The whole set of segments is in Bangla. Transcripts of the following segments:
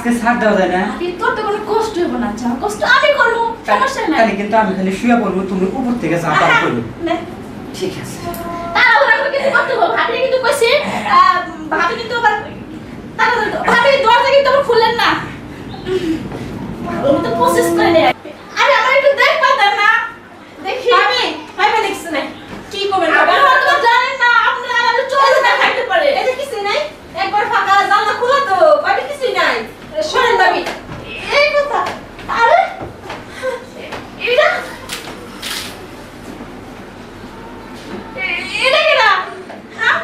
আজকে ছাড় দেওয়া যায় না? তোর তো কোনো কষ্ট হবে না, যা কষ্ট আমি করবো, সমস্যা নাই। তাহলে কিন্তু আমি খালি শুয়ে পড়বো, তুমি উপর থেকে চাপা করবে। ঠিক আছে। তাড়াহুড়া করে কিছু করতে হবে। ভাবি কিন্তু কইছে, ভাবি কিন্তু আবার ভাবি দরজা কিন্তু আবার খুললেন না। আমি তো প্রসেস করে নেই। আরে আমার একটু দেখ পাতেন না। দেখি ভাবি দেখছ না কি করবেন? আপনি হয়তো জানেন না, আপনারা আমাদের চলে না থাকতে পারে। এই যে কিছু নাই, একবার ফাঁকা জানলা খোলা তো, বাড়ি কিছুই নাই। শোনেন ভাবি, এই কথা। আরে এটা এটা কি না? হ্যাঁ?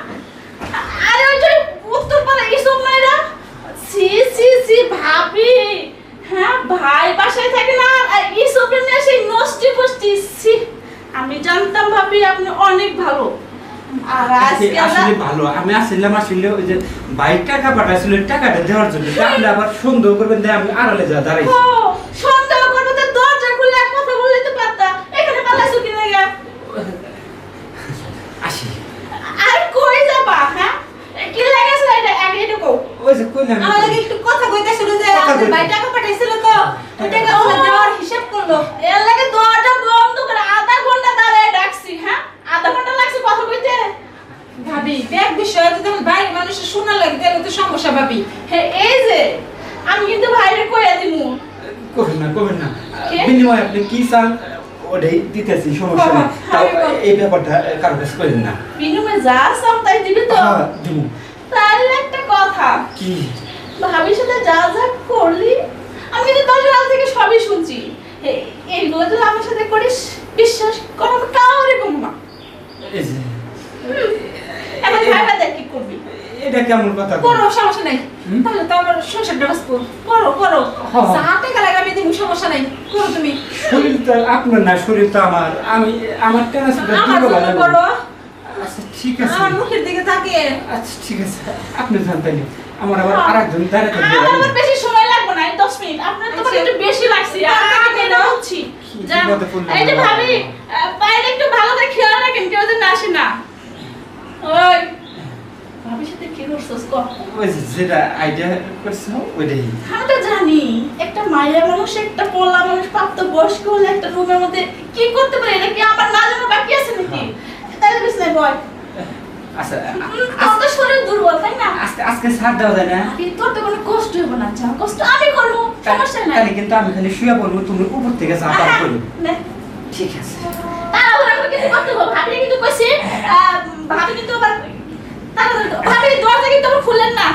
আরে ওই যে উত্তর পাড়া ইসব নাইরা। সি সি সি ভাবি, হ্যাঁ ভাই বাসায় থাকে না, আর ইসব নিয়ে সেই নষ্টি ফষ্টি। সি আমি জানতাম ভাবি আপনি অনেক ভালো। আর আজকে আসলে ভালো, আমি আসলে ওই যে বাইক টাকা পাঠাইছিল টাকাটা দেওয়ার জন্য, আপনি আবার সন্দেহ করবেন যে আমি আড়ালে যা দাঁড়াই। ও সন্দেহ করবো তো দরজা খুলে এক কথা বললে তো পারতা। এখানে পালাইছো কি লাগা? আসি। আর কই যাবা? হ্যাঁ কি লাগাছে এটা আগে এটা কও। ওই যে কইলাম আমার লাগে একটু কথা কইতেছিল যে কথা আপনার কইতে। ভাই টাকা পাঠাইছিল তো, ওই টাকা ওরা দেওয়ার হিসাব করলো। এর লাগে দরজা বন্ধ করে আধা ঘন্টা দাঁড়ায় ডাকছি। হ্যাঁ আধা ঘন্টা লাগছে কথা কইতে। ভাবি ব্যাগ বিষয় যদি আমার বাইরের মানুষের শোনা লাগে তাহলে তো সমস্যা ভাবি। হ্যাঁ এই যে আমি কিন্তু ভাইরে কইয়া দিমু। করবেন না। কে? বিনিময়ে আপনি কি চান ওটাই দিতেছি, সমস্যা নেই। তাও এই ব্যাপারটা কারো কাছে করেন না। বিনুমে যা সব তাই দিবি তো? হ্যাঁ, দিবো। তাহলে একটা কথা, কি? ভাবির সাথে যা যা করলি আমি কিন্তু তোর কাছ থেকে সবই শুনছি। এইগুলো যদি আমার সাথে করিস, বিশ্বাস কর আমি কাউরে কম না। এই যে এবার ভাইবা দেখ কি করবি। এটা কেমন কথা? করো সমস্যা নাই, হুম? তাহলে তো আমার সংসারটা বাঁচবো। করো করো, হ্যাঁ। যা টাকা লাগে আমি দিব, সমস্যা নাই, করো তুমি। শরীর তো আপনার না, শরীর তো আমার। আমার কেন আমার জন্য করো, আচ্ছা ঠিক আছে। আমার মুখের দিকে তাকিয়ে। আচ্ছা ঠিক আছে, আপনি জান তাইলে আমার আবার আরেকজন দাঁড়িয়ে থাকবে। আমার বেশি সময় লাগবে না, 10 মিনিট। আপনার তো আচ্ছা। একটু বেশি লাগছে। আমি এটা বুঝছি। যা, বিপদে পড়লাম। এই যে ভাবি, বাইরে একটু ভালো করে খেয়াল রাখেন, কেউ যেন আসে না। ওই ভাবির সাথে কি করছস কর। ওই যে যেটা আইডিয়া করছো ওইটাই। আমি তো জানি একটা মায়ের মানুষ, একটা পোলা মানুষ প্রাপ্ত বয়স্ক হলে একটা রুমের মধ্যে কি করতে পারে, এটা কি আমার না জানা বাকি আছে নাকি? তাহলে বিছনায় বয়। আচ্ছা তোর তো শরীর দুর্বল তাই না? আজকে ছাড় দেওয়া যায় না? তোর তো কোনো কষ্ট হবে না, যা কষ্ট আমি করবো, সমস্যা নাই। তাহলে কিন্তু আমি খালি শুয়ে পড়বো, তুমি উপর থেকে চাপা করবে। নে। ঠিক আছে। তাড়াহুড়া করে কিছু করতে হবে। ভাবি কিন্তু কইছে, ভাবি কিন্তু আবার ভাবি দরজা কিন্তু আবার খুললেন না।